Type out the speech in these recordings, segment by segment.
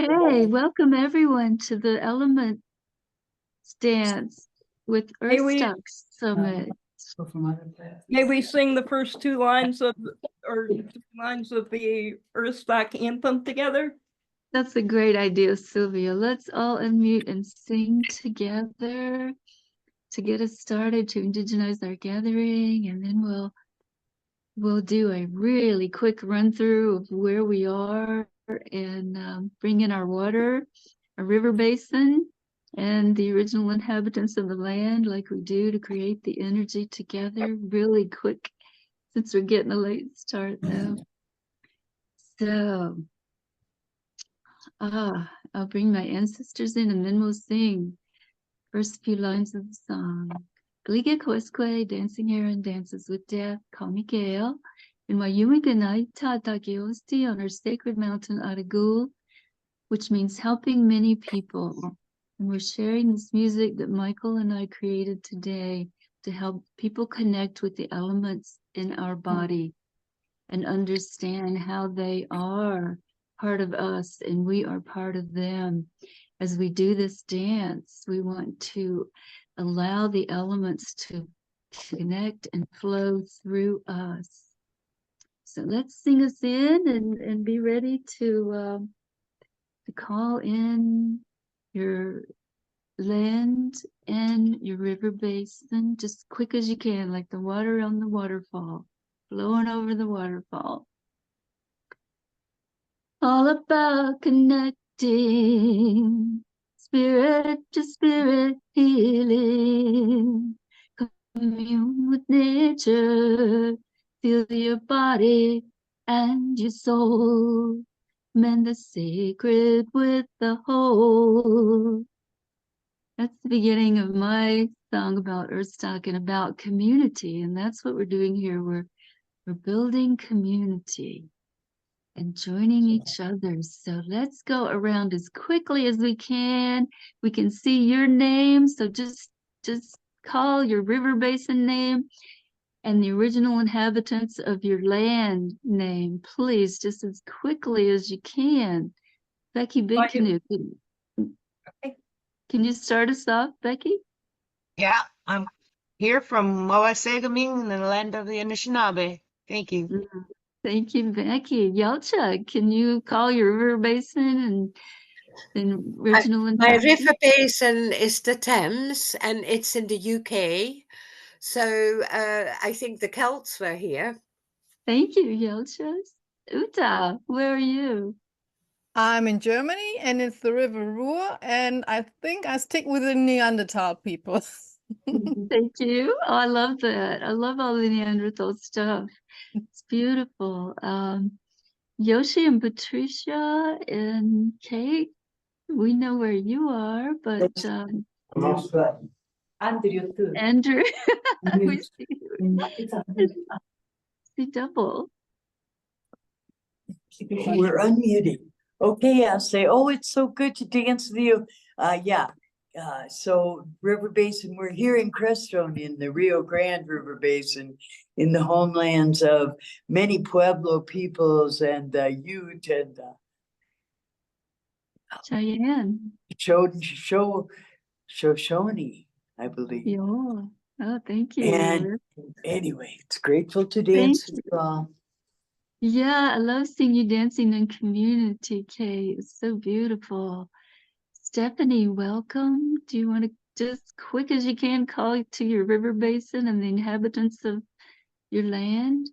Hey, welcome everyone to the Element Dance with May we Earthstock Summit. may we sing the first two lines of the Earthstock anthem together? That's a great idea, Sylvia. Let's all unmute and sing together to get us started to indigenize our gathering, and then we'll do a really quick run through of where we are and bring in our water, a river basin, and the original inhabitants of the land like we do to create the energy together really quick since we're getting a late start though. So I'll bring my ancestors in and then we'll sing first few lines of the song. Gliga Quisque, dancing heron dances with death, call me Gail. In Wayumiganai Tatageosti on our sacred mountain Aragul, which means helping many people. And we're sharing this music that Michael and I created today to help people connect with the elements in our body and understand how they are part of us and we are part of them. As we do this dance, we want to allow the elements to connect and flow through us. So let's sing us in and be ready to call in your land and your river basin just quick as you can, like the water on the waterfall, flowing over the waterfall. All about connecting, spirit to spirit healing. Commune with nature, feel your body and your soul. Mend the sacred with the whole. That's the beginning of my song about Earthstock and about community, and that's what we're doing here. We're building community and joining each other. So let's go around as quickly as we can. We can see your name, so just call your river basin name and the original inhabitants of your land name, please, just as quickly as you can. Becky Big Canoe, can you start us off, Becky? Yeah, I'm here from Wawasegaming in the land of the Anishinaabe. Thank you. Thank you, Becky. Yelcha, can you call your river basin and original My inhabitants? river basin is the Thames, and it's in the UK. So I think the Celts were here. Thank you, Yelcha. Uta, where are you? I'm in Germany, and it's the River Ruhr, and I think I stick with the Neanderthal people. Thank you. Oh, I love that. I love all the Neanderthal stuff. It's beautiful. Yoshi and Patricia and Kate, we know where you are, but Andrew too. Andrew, we see double. We're unmuting. Okay, I'll say, oh, it's so good to dance with you. So River Basin, we're here in Crestone in the Rio Grande River Basin, in the homelands of many Pueblo peoples and Ute and Cheyenne. Shoshone, I believe. Yeah. Oh, thank you. And anyway, it's grateful to dance with you all. Yeah, I love seeing you dancing in community, Kate. It's so beautiful. Stephanie, welcome. Do you want to just quick as you can call to your river basin and the inhabitants of your land?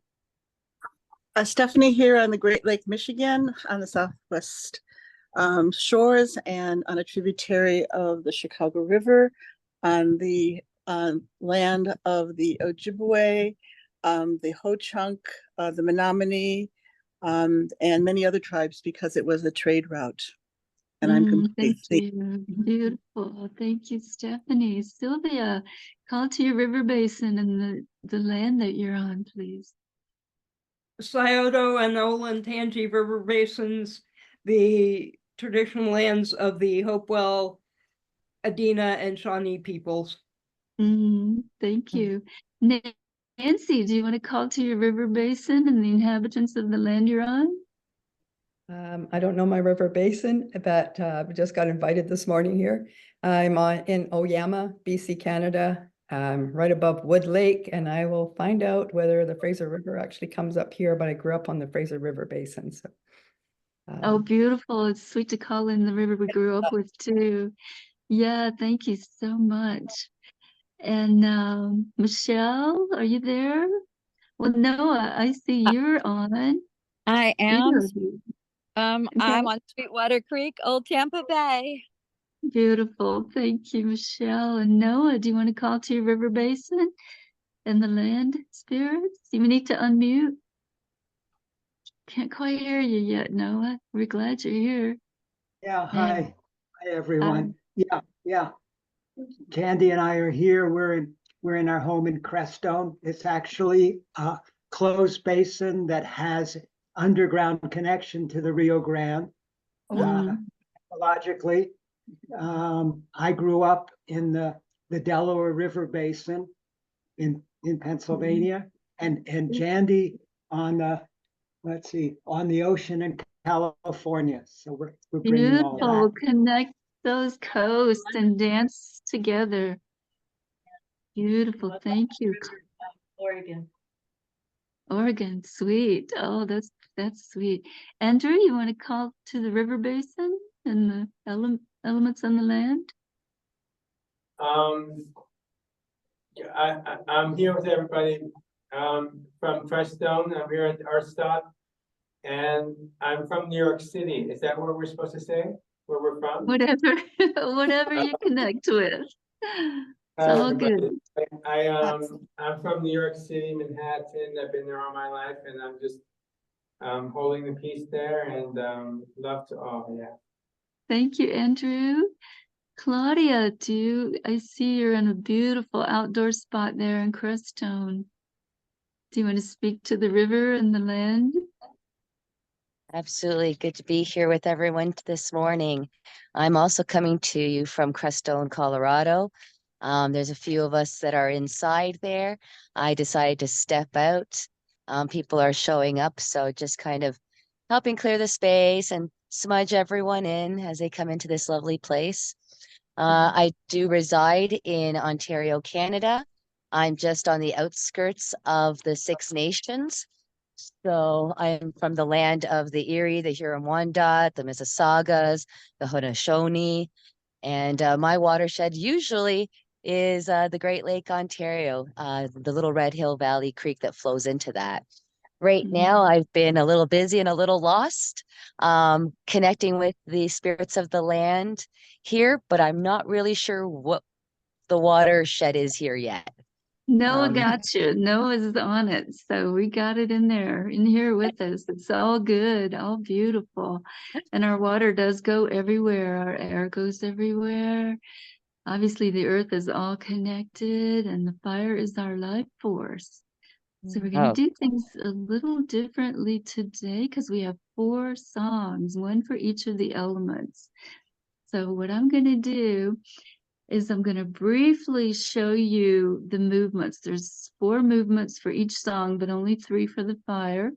Stephanie here on the Great Lake, Michigan, on the southwest shores and on a tributary of the Chicago River, on the land of the Ojibwe, the Ho-Chunk, the Menominee, and many other tribes because it was a trade route. And I'm complete. Thank you. Beautiful. Thank you, Stephanie. Sylvia, call to your river basin and the land that you're on, please. Scioto and Olentangy River Basins, the traditional lands of the Hopewell, Adena, and Shawnee peoples. Thank you. Nancy, do you want to call to your river basin and the inhabitants of the land you're on? I don't know my river basin, but just got invited this morning here. I'm in Oyama, BC, Canada, right above Wood Lake, and I will find out whether the Fraser River actually comes up here, but I grew up on the Fraser River basin. So, Oh, beautiful. It's sweet to call in the river we grew up with too. Yeah, thank you so much. And Michelle, are you there? Well, Noah, I see you're on. I am. Either of you. I'm Okay. on Sweetwater Creek, Old Tampa Bay. Beautiful. Thank you, Michelle. And Noah, do you want to call to your river basin and the land spirits? You need to unmute. Can't quite hear you yet, Noah. We're glad you're here. Yeah, Yeah. hi. Hi, everyone. Yeah. Candy and I are here. We're in our home in Crestone. It's actually a closed basin that has underground connection to the Rio Grande. Logically, I grew up in the Delaware River Basin in Pennsylvania, and Jandy on the, let's see, on the ocean in California. So we're bringing all Beautiful. that. Connect those coasts and dance together. Beautiful. Thank you. Oregon, sweet. Oh, that's sweet. Andrew, you want to call to the river basin and the elements on the land? I'm here with everybody from Crestone. I'm here at Earthstock, and I'm from New York City. Is that where we're supposed to say? Where we're from? Whatever you connect with. It's all good. I'm from New York City, Manhattan. I've been there all my life, and I'm just holding the peace there, and love to all. Yeah. Thank you, Andrew. Claudia, I see you're in a beautiful outdoor spot there in Crestone. Do you want to speak to the river and the land? Absolutely. Good to be here with everyone this morning. I'm also coming to you from Crestone, Colorado. There's a few of us that are inside there. I decided to step out. People are showing up, so just kind of helping clear the space and smudge everyone in as they come into this lovely place. I do reside in Ontario, Canada. I'm just on the outskirts of the Six Nations. So I'm from the land of the Erie, the Huron-Wendat, the Mississaugas, the Haudenosaunee, and my watershed usually is the Great Lake, Ontario, the little Red Hill Valley Creek that flows into that. Right now, I've been a little busy and a little lost, connecting with the spirits of the land here, but I'm not really sure what the watershed is here yet. Noah got you. Noah's on it. So we got it in there, in here with us. It's all good, all beautiful. And our water does go everywhere. Our air goes everywhere. Obviously, the earth is all connected and the fire is our life force. So we're going to do things a little differently today because we have 4 songs, one for each of the elements. So what I'm going to do is I'm going to briefly show you the movements. There's 4 movements for each song, but only 3 for the fire.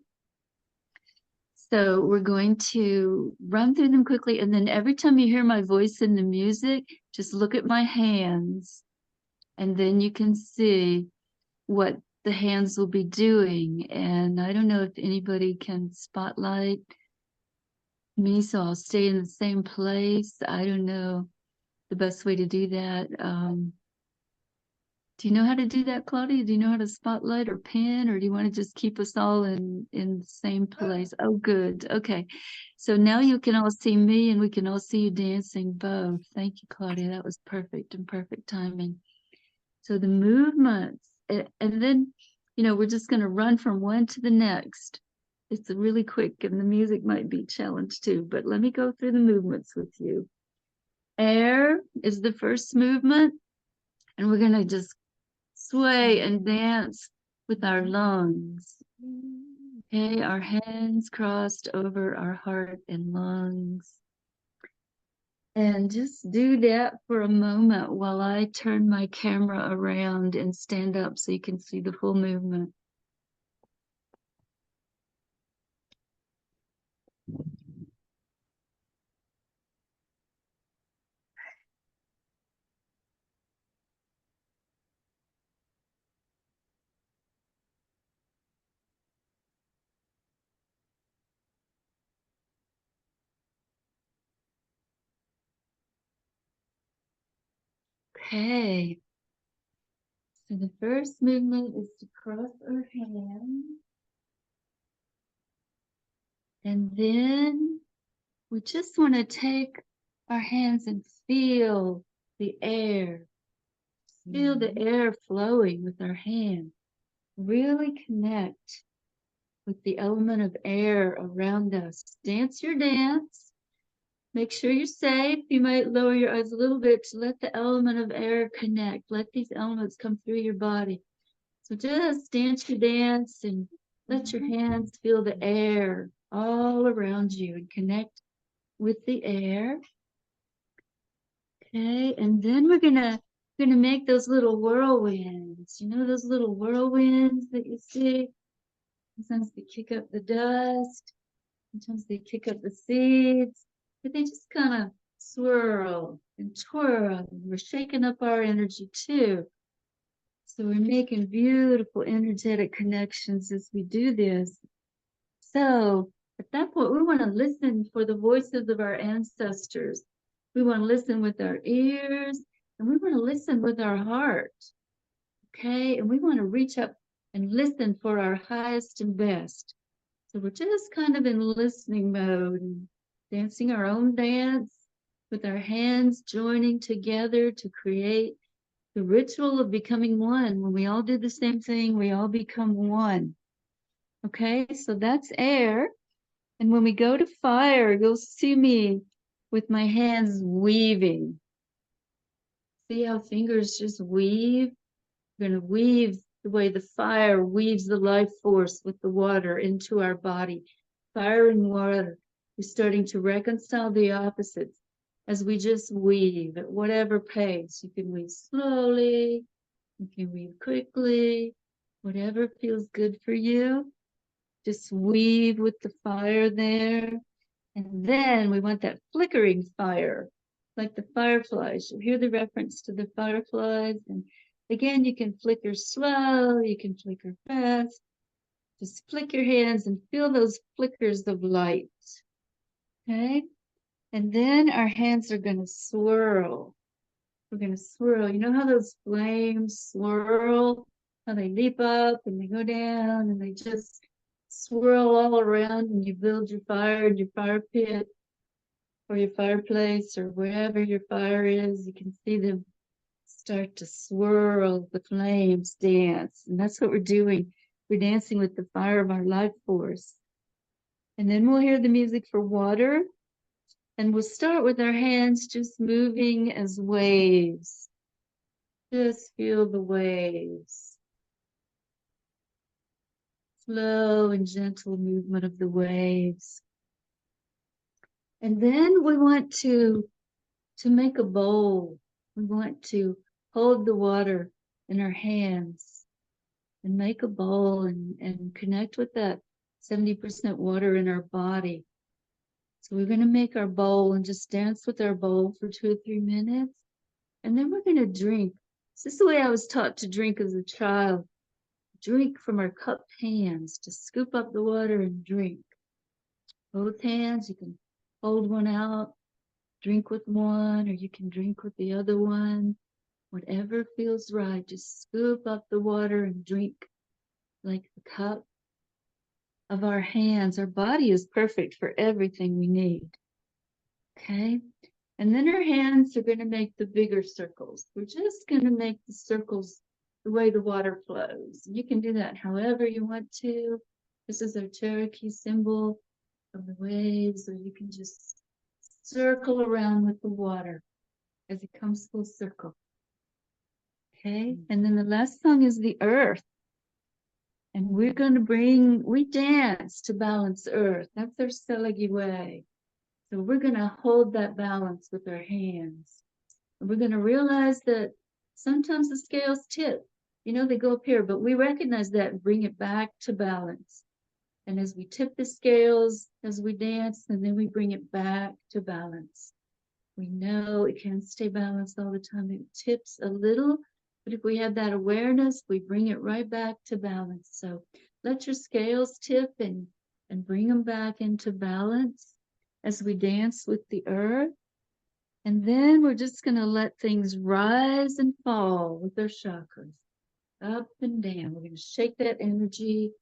So we're going to run through them quickly. And then every time you hear my voice in the music, just look at my hands. And then you can see what the hands will be doing. And I don't know if anybody can spotlight me, so I'll stay in the same place. I don't know the best way to do that. Do you know how to do that, Claudia? Do you know how to spotlight or pin, or do you want to just keep us all in the same place? Oh, good. Okay. So now you can all see me and we can all see you dancing both. Thank you, Claudia. That was perfect and perfect timing. So the movements, and then, we're just going to run from one to the next. It's really quick and the music might be challenged too, but let me go through the movements with you. Air is the first movement, and we're going to just sway and dance with our lungs. Okay, our hands crossed over our heart and lungs. And just do that for a moment while I turn my camera around and stand up so you can see the full movement. Okay. So the first movement is to cross our hands. And then we just want to take our hands and feel the air. Feel the air flowing with our hands. Really connect with the element of air around us. Dance your dance. Make sure you're safe. You might lower your eyes a little bit to let the element of air connect. Let these elements come through your body. So just dance your dance and let your hands feel the air all around you and connect with the air. Okay, and then we're gonna make those little whirlwinds. You know those little whirlwinds that you see? Sometimes they kick up the dust, sometimes they kick up the seeds, but they just kind of swirl and twirl. We're shaking up our energy too. So we're making beautiful energetic connections as we do this. So at that point, we want to listen for the voices of our ancestors. We want to listen with our ears, and we want to listen with our heart. Okay, and we want to reach up and listen for our highest and best. So we're just kind of in listening mode and dancing our own dance with our hands joining together to create the ritual of becoming one. When we all do the same thing, we all become one. Okay, so that's air. And when we go to fire, you'll see me with my hands weaving. See how fingers just weave? We're going to weave the way the fire weaves the life force with the water into our body. Fire and water. We're starting to reconcile the opposites as we just weave at whatever pace. You can weave slowly, you can weave quickly, whatever feels good for you. Just weave with the fire there. And then we want that flickering fire, like the fireflies. You'll hear the reference to the fireflies. And again, you can flicker slow, you can flicker fast. Just flick your hands and feel those flickers of light. Okay? And then our hands are going to swirl. We're going to swirl. You know how those flames swirl? How they leap up and they go down and they just swirl all around, and you build your fire in your fire pit or your fireplace or wherever your fire is. You can see them start to swirl, the flames dance. And that's what we're doing. We're dancing with the fire of our life force. And then we'll hear the music for water. And we'll start with our hands just moving as waves. Just feel the waves. Slow and gentle movement of the waves. And then we want to make a bowl. We want to hold the water in our hands and make a bowl and connect with that 70% water in our body. So we're going to make our bowl and just dance with our bowl for 2 or 3 minutes. And then we're going to drink. This is the way I was taught to drink as a child. Drink from our cupped hands, to scoop up the water and drink. Both hands, you can hold one out, drink with one, or you can drink with the other one. Whatever feels right, just scoop up the water and drink like the cup of our hands. Our body is perfect for everything we need. Okay? And then our hands are going to make the bigger circles. We're just going to make the circles the way the water flows. You can do that however you want to. This is our Cherokee symbol of the waves, or you can just circle around with the water as it comes full circle. Okay, and then the last song is the earth. And we're going to we dance to balance earth. That's our Selagi way. So we're going to hold that balance with our hands. And we're going to realize that sometimes the scales tip. You know, they go up here, but we recognize that and bring it back to balance. And as we tip the scales, as we dance, and then we bring it back to balance. We know it can't stay balanced all the time. It tips a little, but if we have that awareness, we bring it right back to balance. So let your scales tip and bring them back into balance as we dance with the earth. And then we're just going to let things rise and fall with our chakras, up and down. We're going to shake that energy,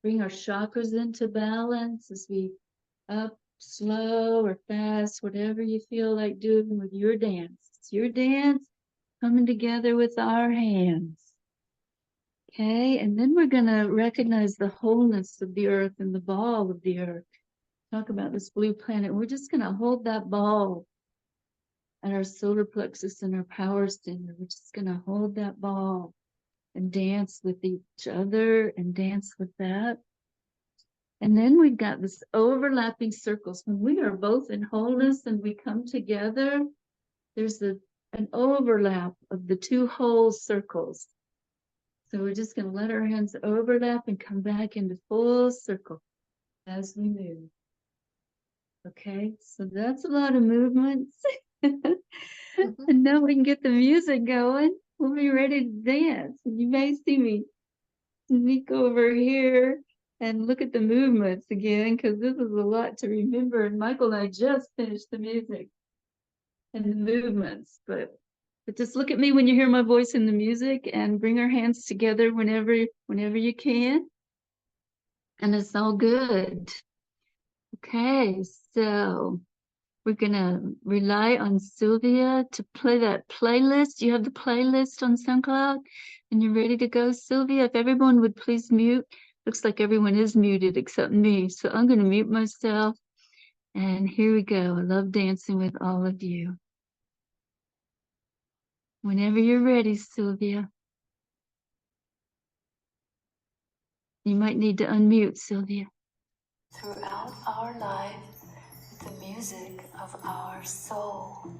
bring our chakras into balance as we up, slow or fast, whatever you feel like doing with your dance. It's your dance coming together with our hands. Okay, and then we're going to recognize the wholeness of the earth and the ball of the earth. Talk about this blue planet. We're just going to hold that ball at our solar plexus and our power center. We're just going to hold that ball and dance with each other and dance with that. And then we've got this overlapping circles. When we are both in wholeness and we come together, there's an overlap of the two whole circles. So we're just going to let our hands overlap and come back into full circle as we move. Okay, so that's a lot of movements. And now we can get the music going. We'll be ready to dance. And you may see me sneak over here and look at the movements again, because this is a lot to remember. And Michael and I just finished the music and the movements, but just look at me when you hear my voice in the music, and bring our hands together whenever you can. And it's all good. Okay, so we're gonna rely on Sylvia to play that playlist. You have the playlist on SoundCloud, and you're ready to go, Sylvia? If everyone would please mute. Looks like everyone is muted except me, so I'm gonna mute myself. And here we go. I love dancing with all of you. Whenever you're ready, Sylvia. You might need to unmute, Sylvia. Throughout our life, the music of our soul.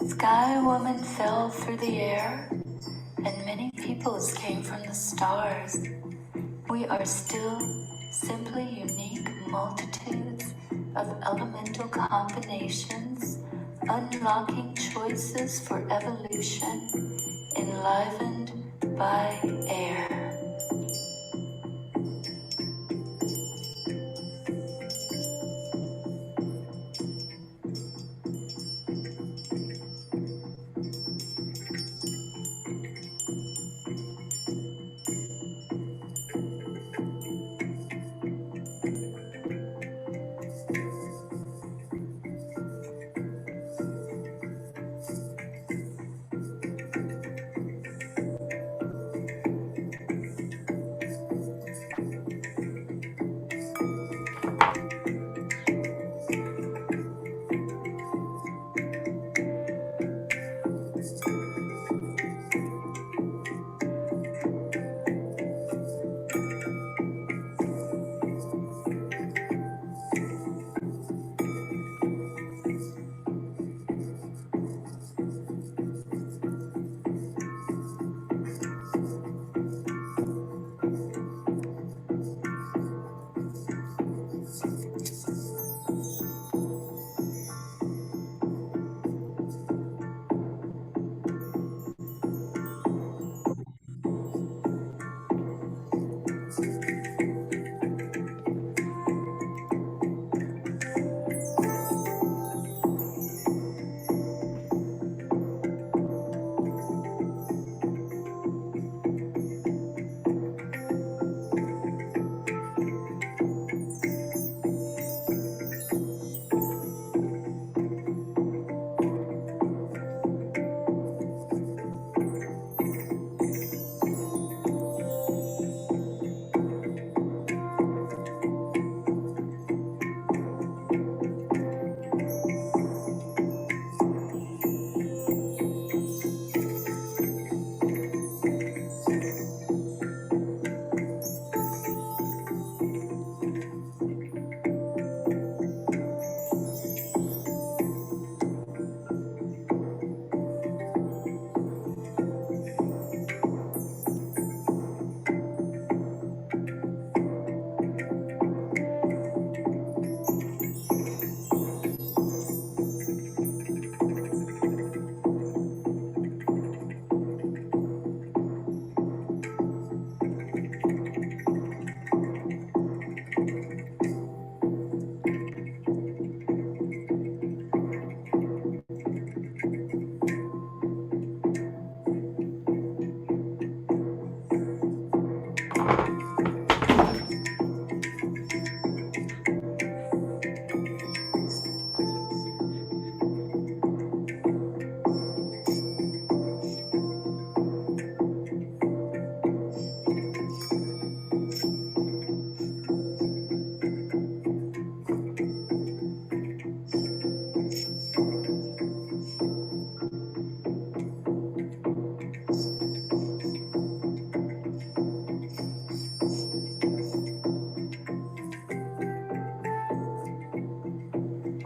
Sky Woman fell through the air, and many peoples came from the stars. We are still simply unique multitudes of elemental combinations, unlocking choices for evolution, enlivened by air.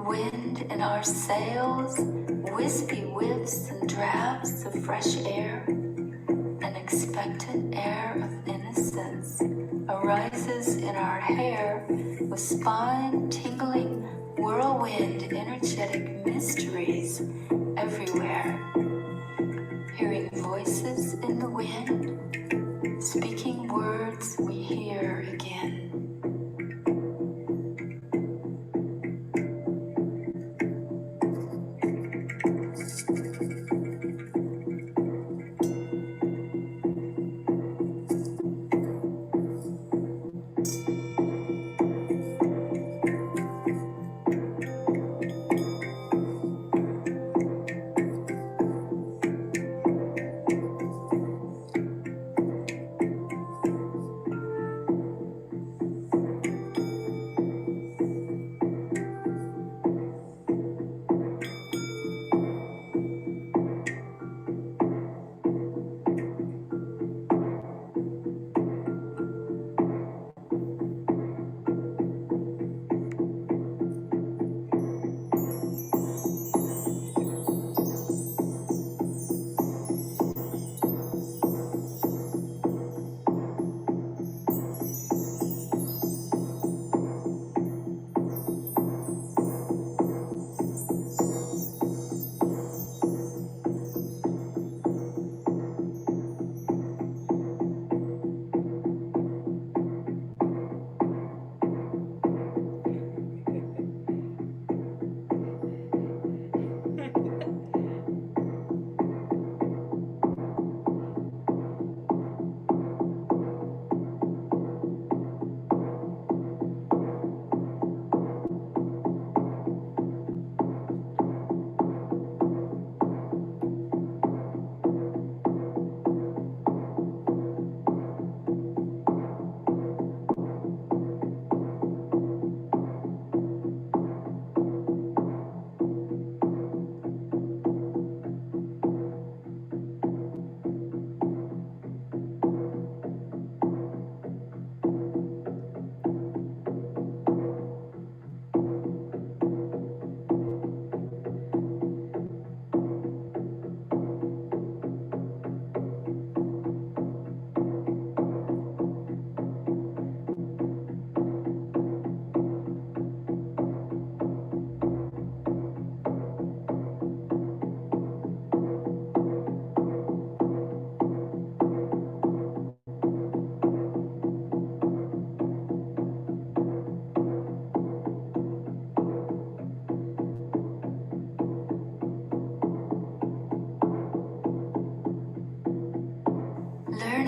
Wind in our sails, wispy whiffs and drafts of fresh air, an expectant air of innocence arises in our hair with spine-tingling, whirlwind, energetic mysteries everywhere. Hearing voices in the wind, speaking words we hear again.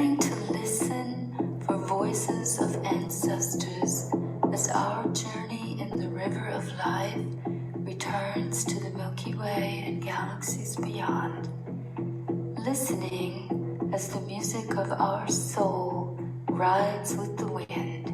yearning to listen for voices of ancestors as our journey in the river of life returns to the Milky Way and galaxies beyond. Listening as the music of our soul rides with the wind.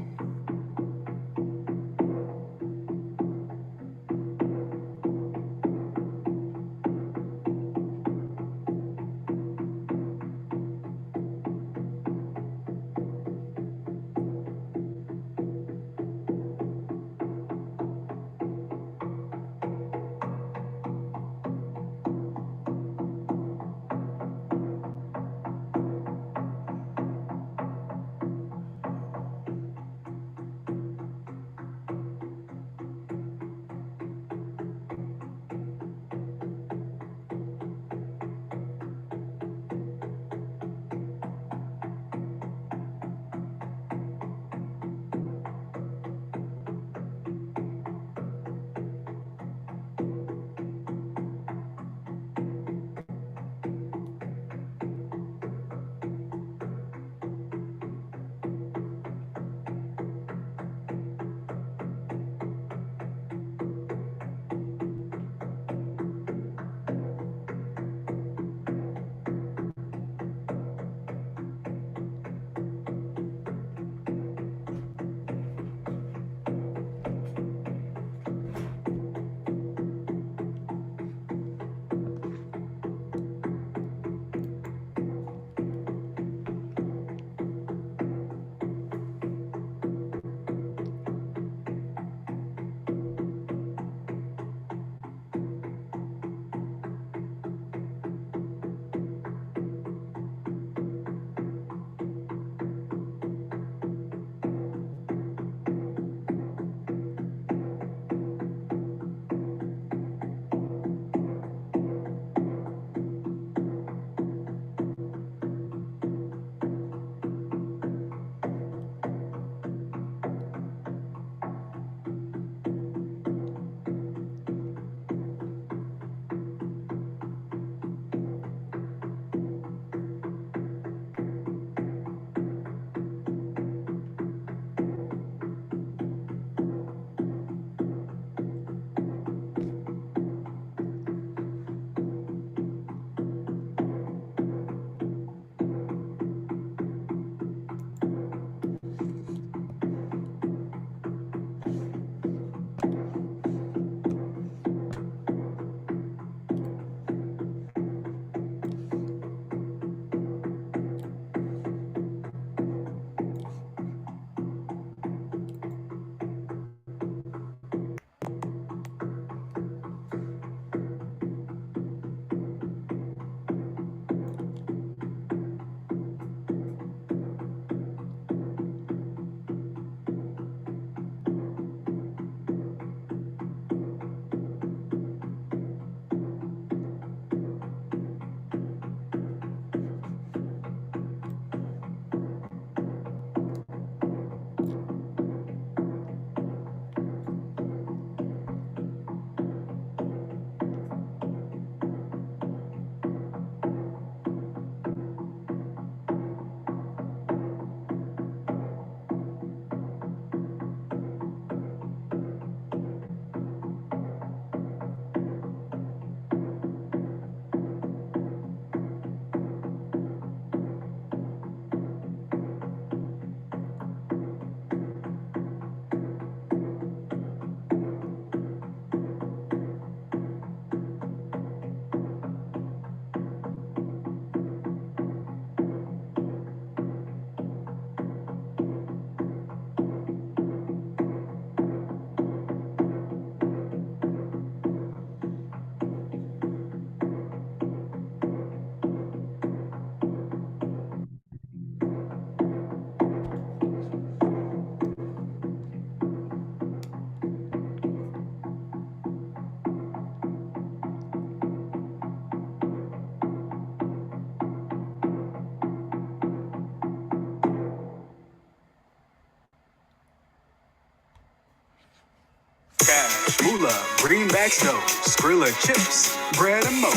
Cash, moolah, greenback snow, Skrilla chips, bread and mo.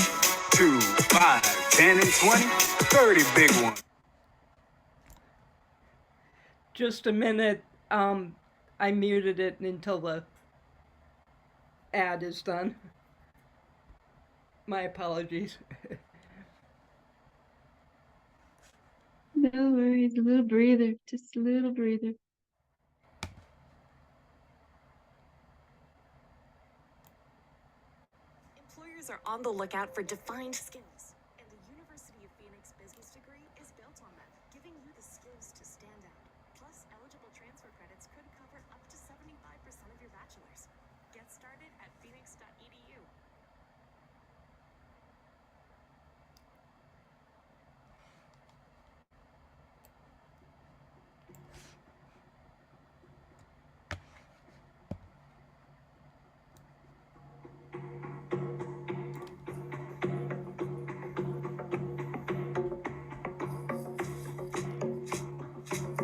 2, 5, 10, and 20, 30 big ones. just a minute. I muted it until the ad is done. My apologies. No worries, a little breather, just a little breather. Employers are on the lookout for defined skills, and the University of Phoenix business degree is built on them, giving you the skills to stand out. Plus, eligible transfer credits could cover up to 75% of your bachelor's. Get started at phoenix.edu.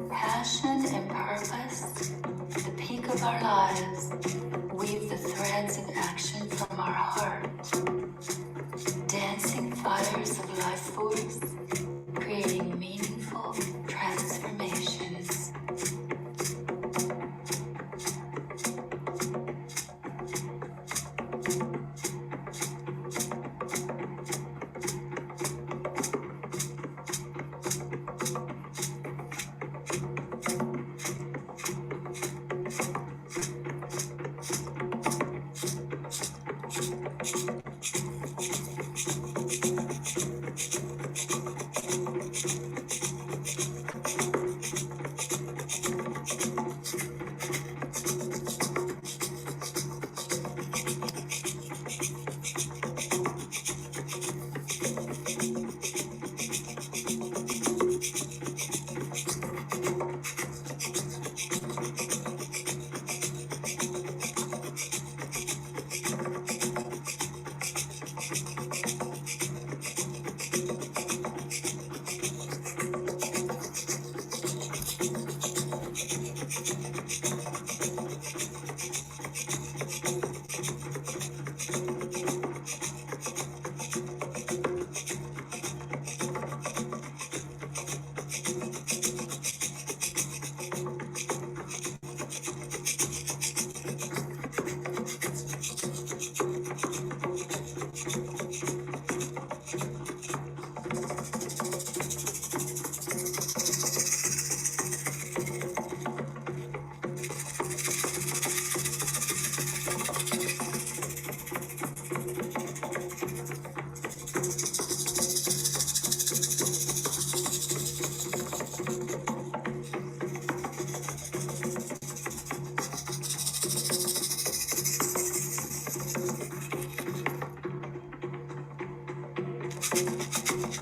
Passion and purpose, the peak of our lives, weave the threads of action from our heart. Dancing fires of life force, creating meaningful transformations.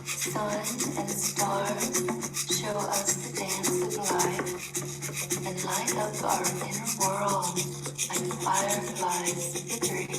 Sun and stars show us the dance of life and light up our inner world like fireflies flickering.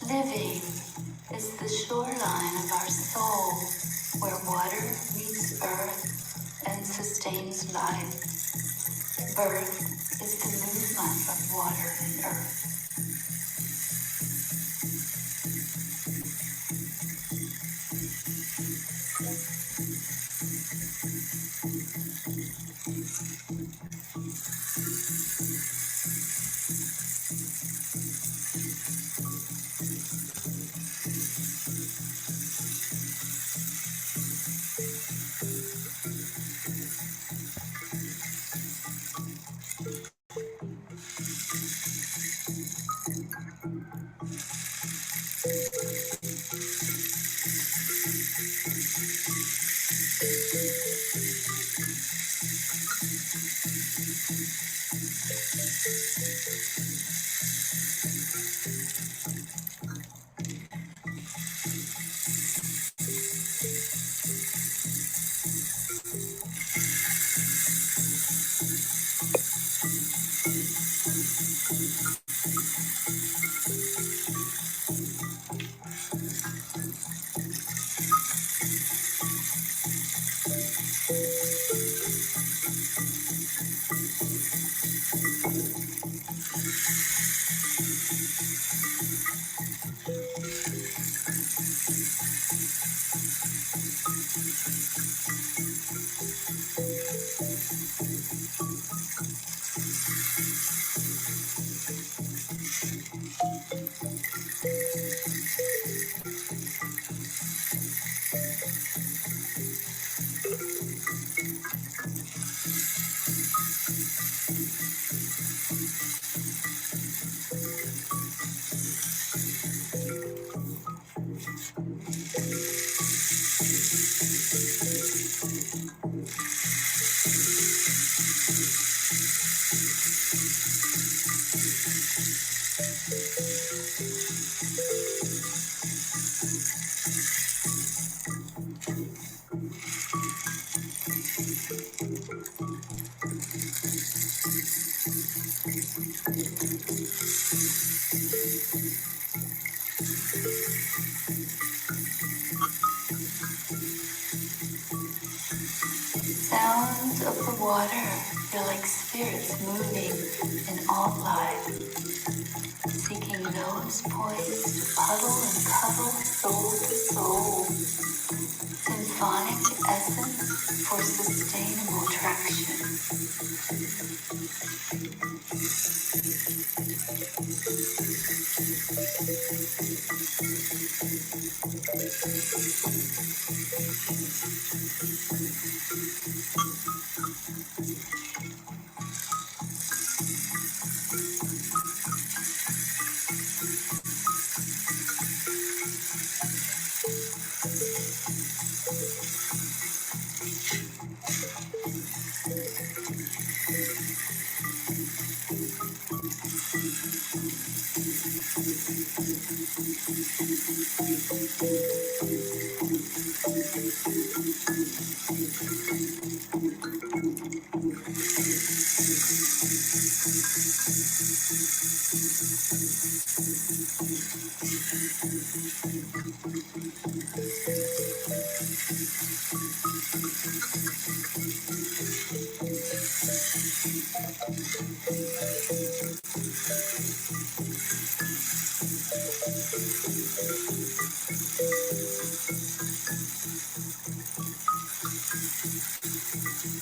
Living is the shoreline of our soul, where water meets earth and sustains life. Birth is the movement of water and earth. sounds of the water feel like spirits moving in all life, seeking lowest points to puddle and cuddle soul to soul. Symphonic essence for sustainable traction.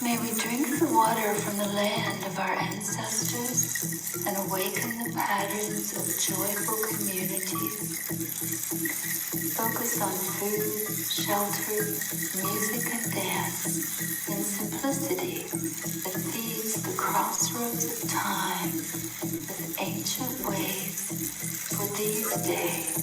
May we drink the water from the land of our ancestors and awaken the patterns of joyful communities. Focus on food, shelter, music, and dance in simplicity that feeds the crossroads of time with ancient ways for these days.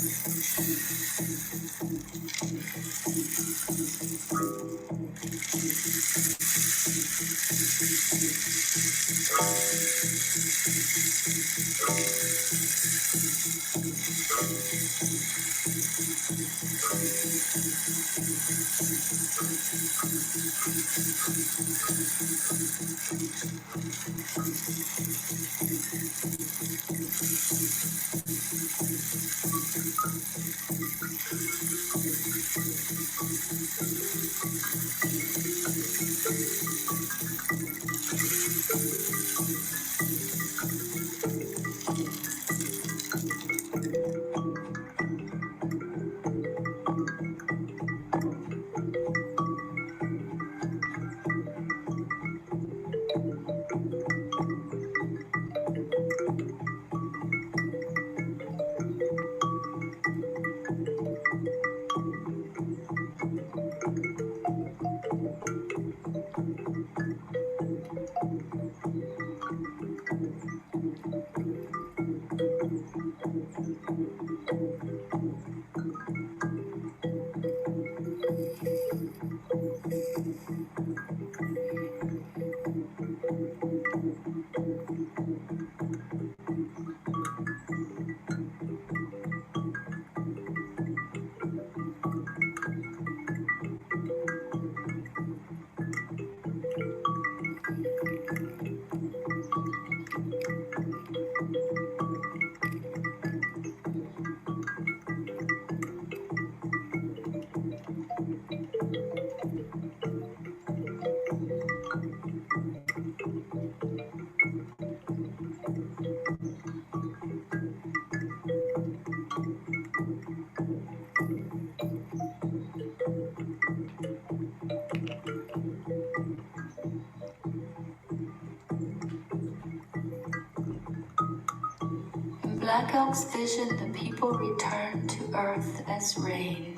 In Black Elk's vision, the people return to earth as rain,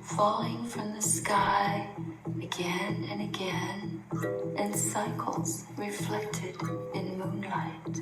falling from the sky again and again, in cycles reflected in moonlight.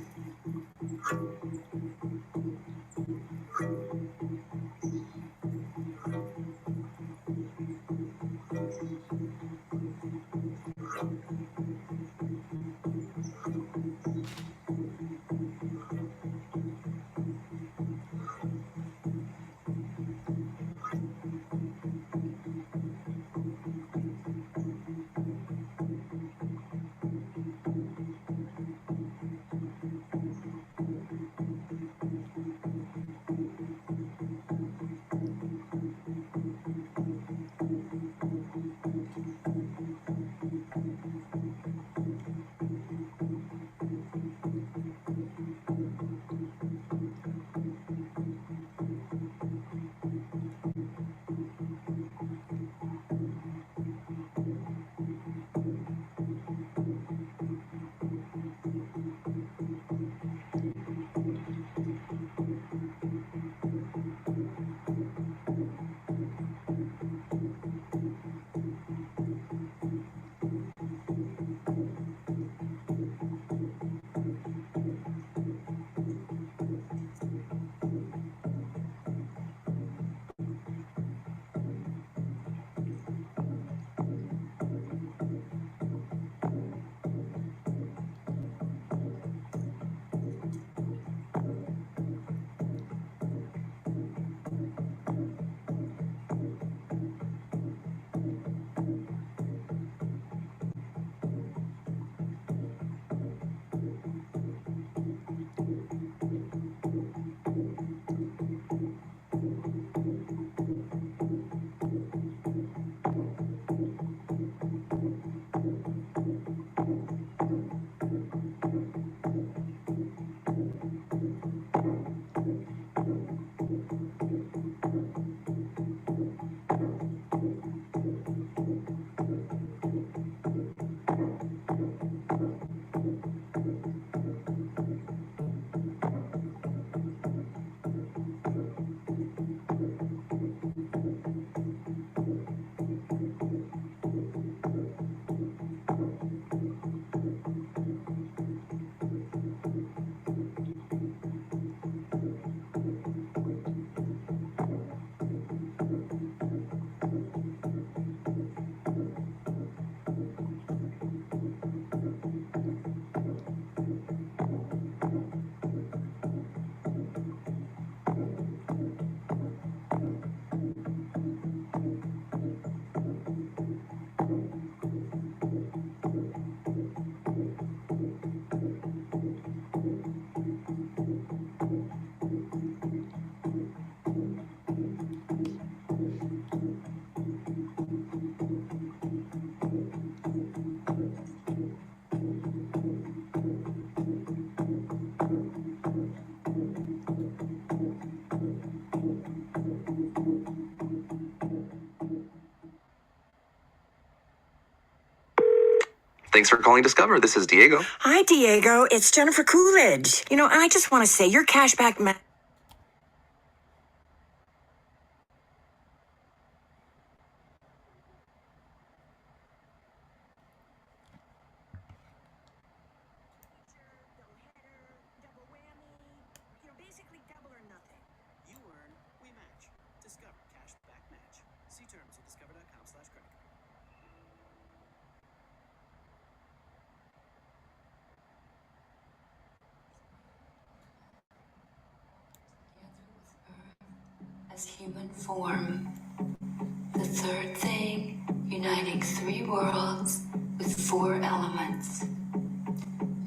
Thanks for calling Discover. This is Diego. Hi, Diego. It's Jennifer Coolidge. You know, I just want to say your cashback basically double or nothing. You earn, we match. Discover cashback match. See terms at discover.com/credit card. As human form, the third thing uniting three worlds with four elements.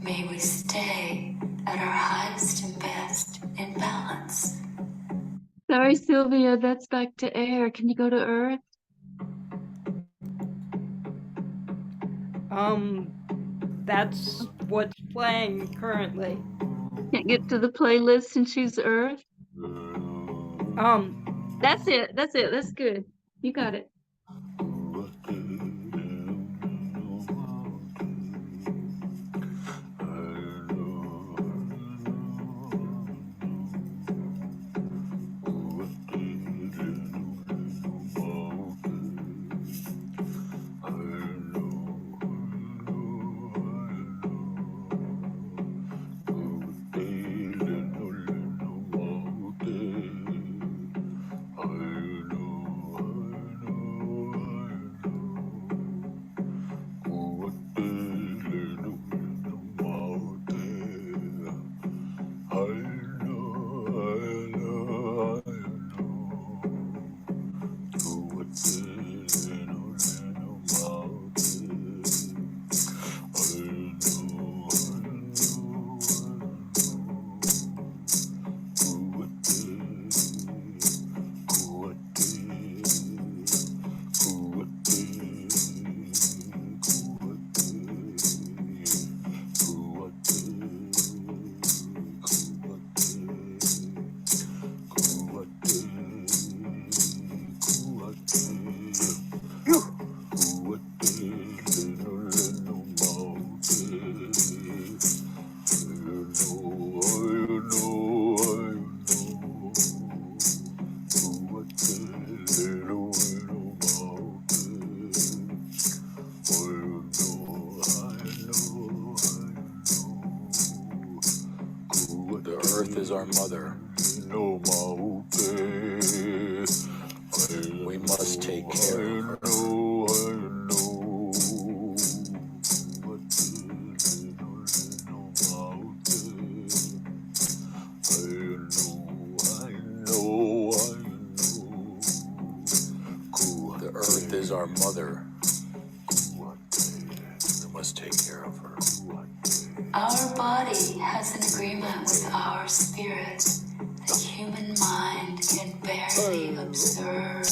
May we stay at our highest and best in balance. Sorry, Sylvia, that's back to air. Can you go to Earth? That's what's playing currently. Can't get to the playlist and choose Earth? That's it. That's it. That's good. You got it. The earth is our mother. We must take care of her. The earth is our mother. We must take care of her. Our body has an agreement with our spirit. The human mind can barely observe,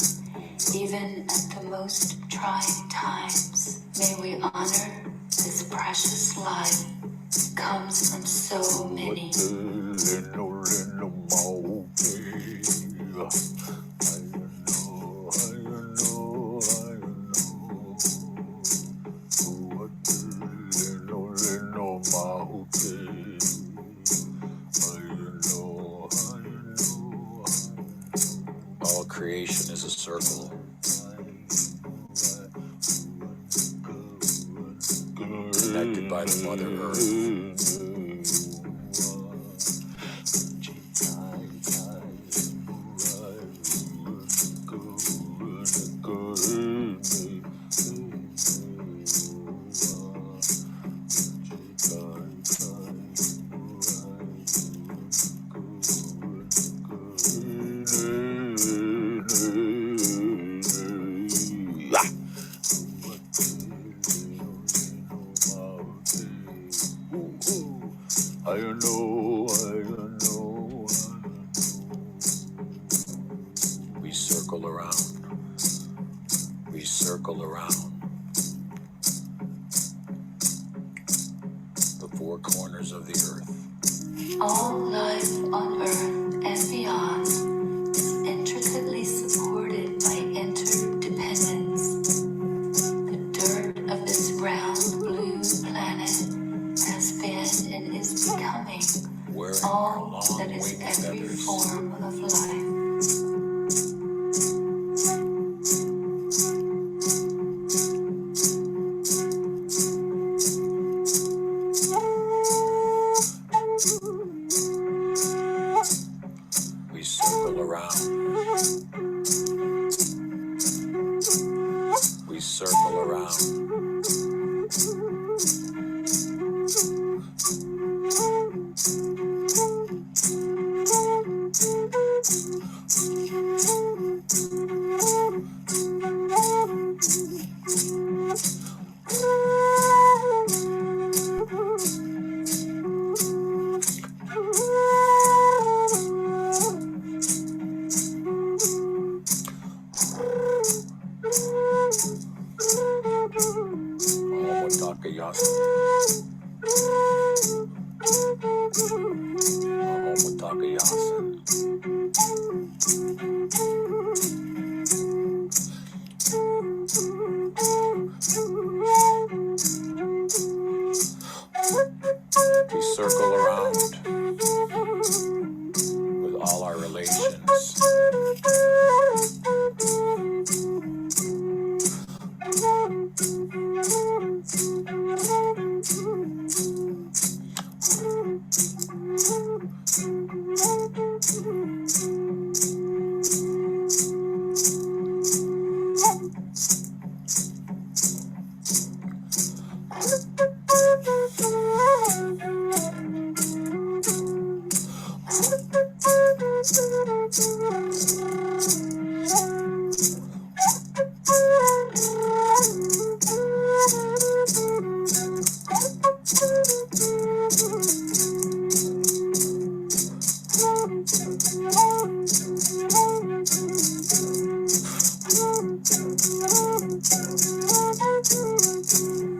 even at the most trying times. May we honor this precious life. It comes from so many. All creation is a circle. Connected by the Mother Earth. We circle around. We circle around. The four corners of the earth. All life on Earth and beyond is intricately supported by interdependence. The dirt of this round blue We circle around with all our relations.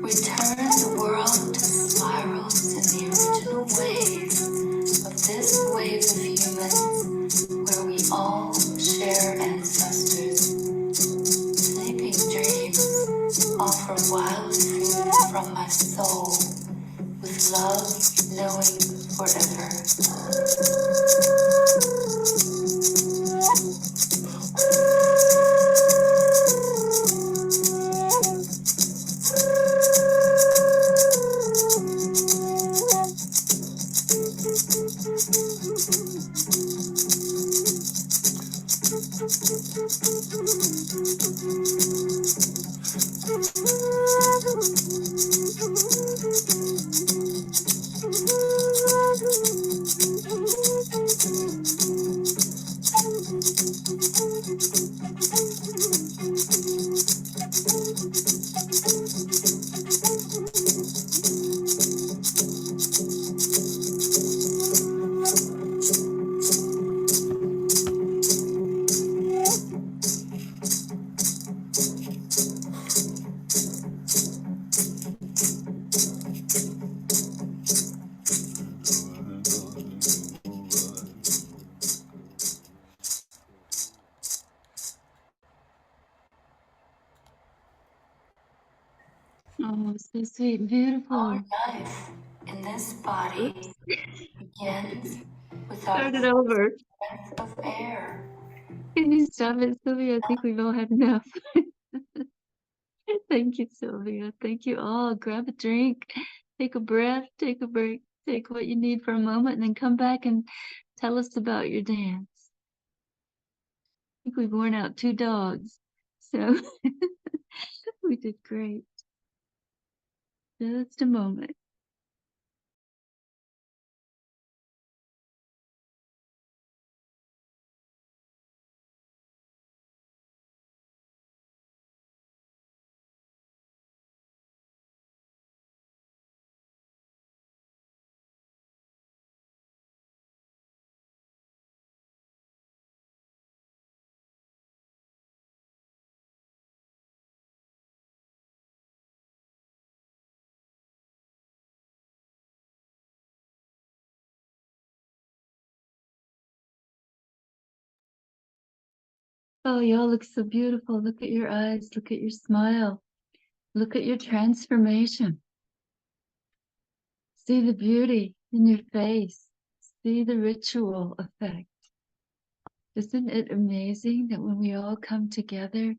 Return the world to spirals in the original waves of this wave of humans where we all share ancestors. Sleeping dreams offer wild food from my soul with love knowing forever. Oh, so sweet and beautiful. Our life in this body begins with our Start it over. breath of air. Can you stop it, Sylvia? I think we've all had enough. Thank you, Sylvia. Thank you all. Grab a drink, take a breath, take a break, take what you need for a moment, and then come back and tell us about your dance. I think we've worn out 2 dogs, so we did great. Just a moment. Oh, y'all look so beautiful. Look at your eyes. Look at your smile. Look at your transformation. See the beauty in your face. See the ritual effect. Isn't it amazing that when we all come together,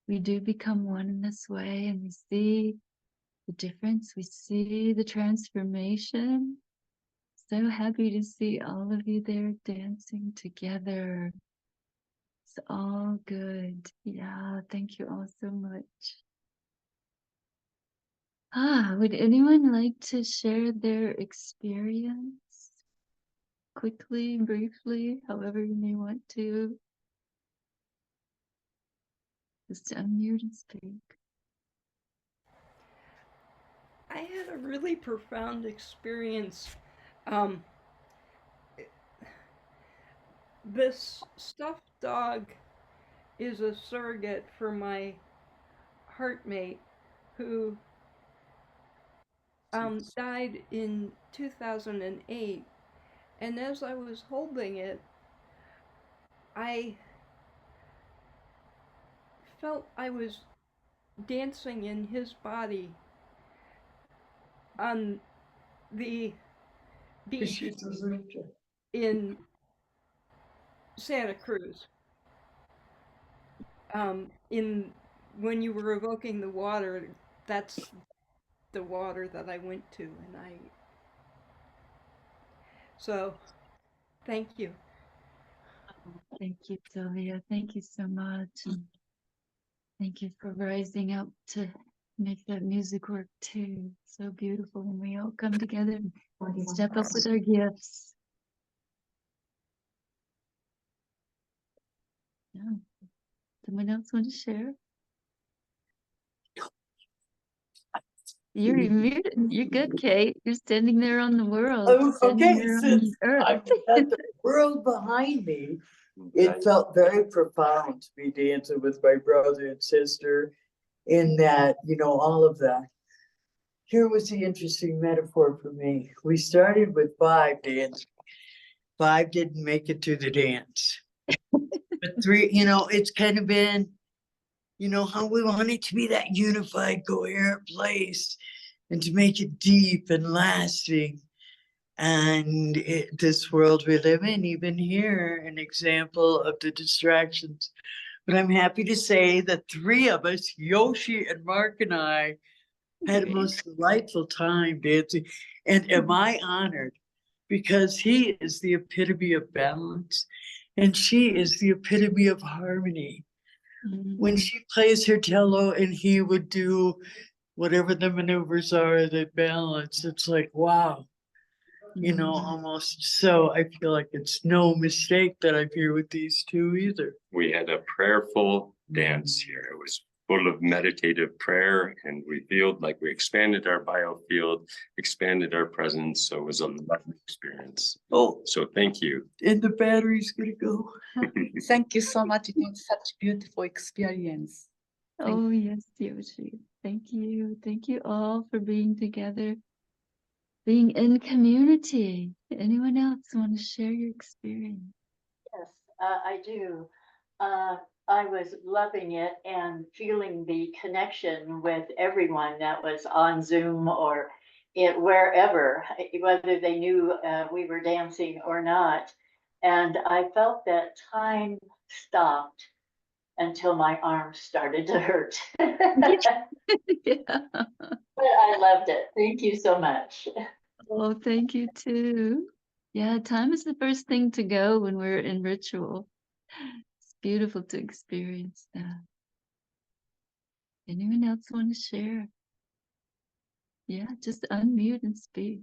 we do become one in this way, and we see the difference, we see the transformation. So happy to see all of you there dancing together. It's all good. Yeah, thank you all so much. Would anyone like to share their experience? Quickly, briefly, however you may want to. Just unmute and speak. had a really profound experience. This stuffed dog is a surrogate for my heartmate who died in 2008. And as I was holding it, I felt I was dancing in his body on the beach in Santa Cruz. When you were evoking the water, that's the water that I went to, and so thank you. Thank you, Sylvia. Thank you so much. And thank you for rising up to make that music work too. So beautiful when we all come together and step up with our gifts. Yeah. Someone else want to share? You're muted. You're good, Kate. You're standing there on the world. Oh, standing okay, there on since the earth. I had the world behind me, it felt very profound to be dancing with my brother and sister in that, you know, all of that. Here was the interesting metaphor for me. We started with 5 dancing. 5 didn't make it to the dance. But 3, you know, it's kind of been, you know, how we want it to be that unified, coherent place and to make it deep and lasting. And this world we live in, even here, an example of the distractions. But I'm happy to say the 3 of us, Yoshi and Mark and I, had a most delightful time dancing. And am I honored because he is the epitome of balance and she is the epitome of harmony. When she plays her cello and he would do whatever the maneuvers are that balance, it's like, wow, you know, almost. So I feel like it's no mistake that I'm here with these 2 either. We had a prayerful dance here. It was full of meditative prayer, and we feel like we expanded our biofield, expanded our presence. So it was a lovely experience. Oh, so thank you. And the battery's gonna go. Thank you so much. It was such beautiful experience. Oh, yes, Yoshi. Thank you. Thank you all for being together, being in community. Anyone else want to share your experience? Yes, I do. I was loving it and feeling the connection with everyone that was on Zoom or wherever, whether they knew we were dancing or not. And I felt that time stopped until my arms started to hurt. Yeah. But I loved it. Thank you so much. Oh, thank you too. Yeah, time is the first thing to go when we're in ritual. It's beautiful to experience that. Anyone else want to share? Yeah, just unmute and speak.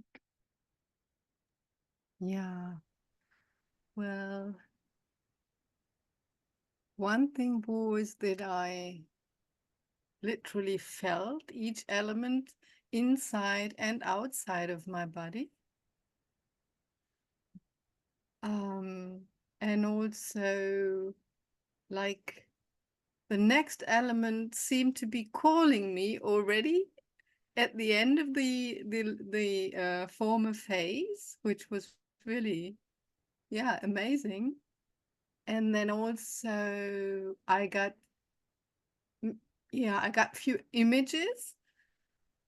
Yeah. Well, one thing was that I literally felt each element inside and outside of my body. And also, like, the next element seemed to be calling me already at the end of the former phase, which was really, yeah, amazing. And then also I got few images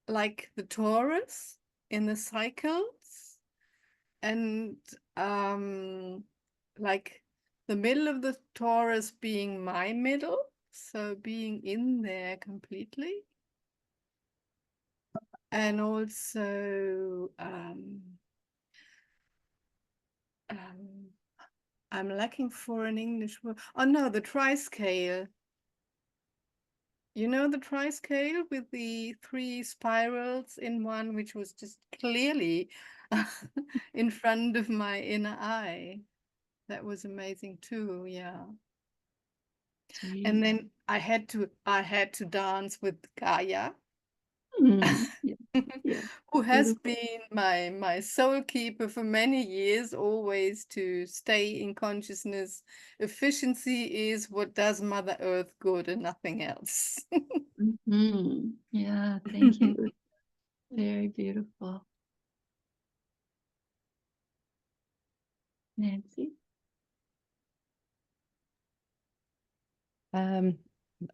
like the Taurus in the cycles, and like the middle of the Taurus being my middle, so being in there completely. And also I'm lacking for an English word. Oh no, the triscale. You know the triscale with the 3 spirals in one, which was just clearly in front of my inner eye. That was amazing too, yeah. And then I had to dance with Gaia, Yeah, yeah, Who has beautiful. been my soul keeper for many years, always to stay in consciousness. Efficiency is what does Mother Earth good and nothing else. Yeah, thank you. Very beautiful. Nancy?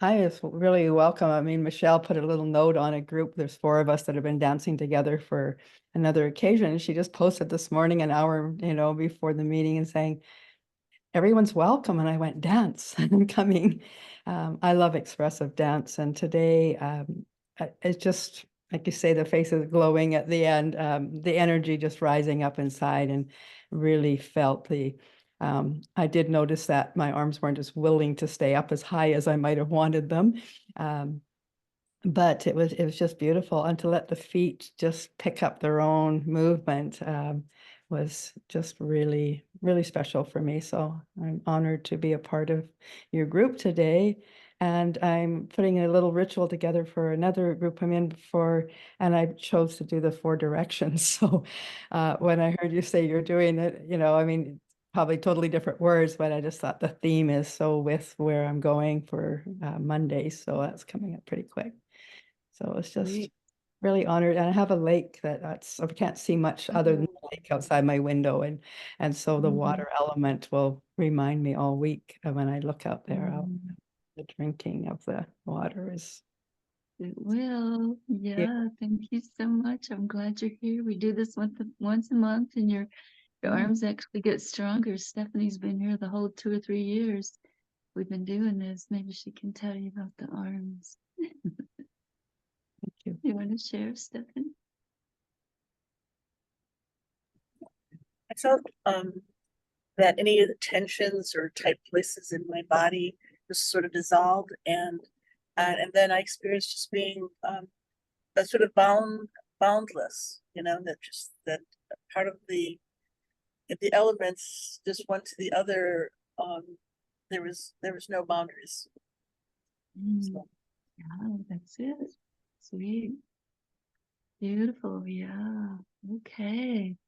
I just really welcome. I mean, Michelle put a little note on a group. There's 4 of us that have been dancing together for another occasion. And she just posted this morning, an hour, before the meeting, and saying, everyone's welcome. And I went, dance, I'm coming. I love expressive dance. And today, it's just, like you say, the face is glowing at the end, the energy just rising up inside, and really felt I did notice that my arms weren't as willing to stay up as high as I might have wanted them. But it was just beautiful. And to let the feet just pick up their own movement was just really, really special for me. So I'm honored to be a part of your group today. And I'm putting a little ritual together for another group I'm in for, and I chose to do the 4 directions. So when I heard you say you're doing it, I mean, probably totally different words, but I just thought the theme is so with where I'm going for Monday. So that's coming up pretty quick. So it's just Great. really honored. And I have a lake I can't see much other than the lake outside my window. And so the water element will remind me all week when I look out there, the drinking of the water is. It will. Yeah, thank you so much. I'm glad you're here. We do this once a month, and your arms actually get stronger. Stephanie's been here the whole 2 or 3 years. We've been doing this. Maybe she can tell you about the arms. Thank you. You want to share, Stephanie? I felt that any of the tensions or tight places in my body just sort of dissolved, and then I experienced just being a sort of boundless, that part of the elements just went to the other. There was no boundaries. So. Yeah, that's it. Sweet. Beautiful. Yeah. Okay.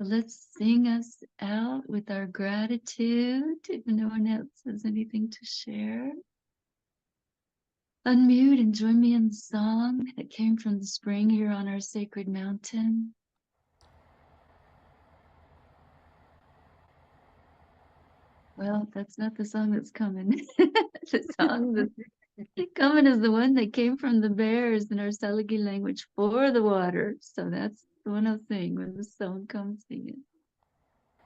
Well, let's sing us out with our gratitude. If no one else has anything to share, unmute and join me in the song that came from the spring here on our sacred mountain. Well, that's not the song that's coming. The song that's coming is the one that came from the bears in our Salagi language, for the water. So that's the one I'll sing when the song comes singing.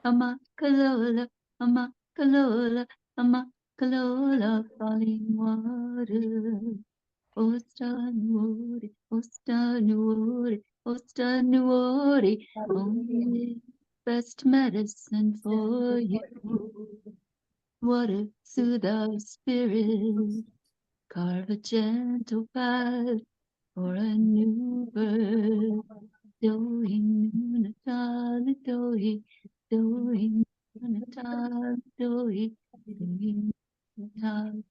Ama kalola, falling water. Ostanuori, only best medicine for you. Water soothe our spirit, carve a gentle path for a new birth. Doi nunatali doi, doi nunatali doi, doi nunatali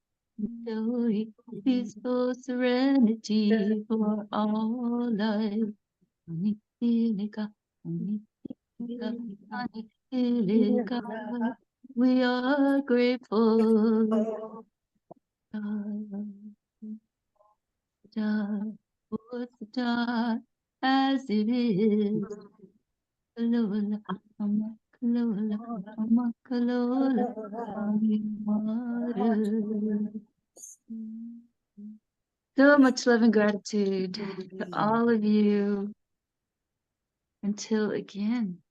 doi. Peaceful serenity for all life. Anitilika, anitilika, anitilika. We are grateful. As it is. Kalola, kalola, kalola, falling water. So much love and gratitude to all of you. Until again.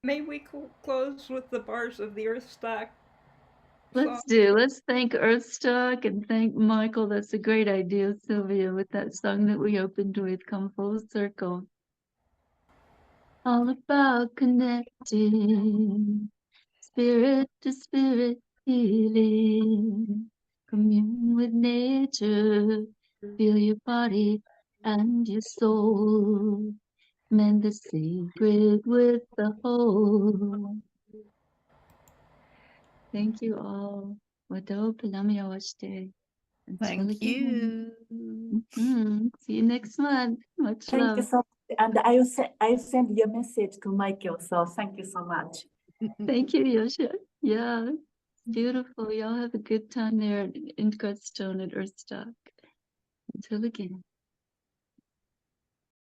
May we close with the bars of the Earthstock? Let's thank Earthstock and thank Michael. That's a great idea, Sylvia, with that song that we opened with, Come Full Circle. All about connecting, spirit to spirit healing. Commune with nature, feel your body and your soul. Mend the secret with the whole. Thank you all. Wado Palamia Washte. Until Thank again. you. See you next month. Much Thank love. you so much. And I send your message to Michael. So thank you so much. Thank you, Yosha. Yeah, beautiful. Y'all have a good time there in Gladstone at Earthstock. Until again.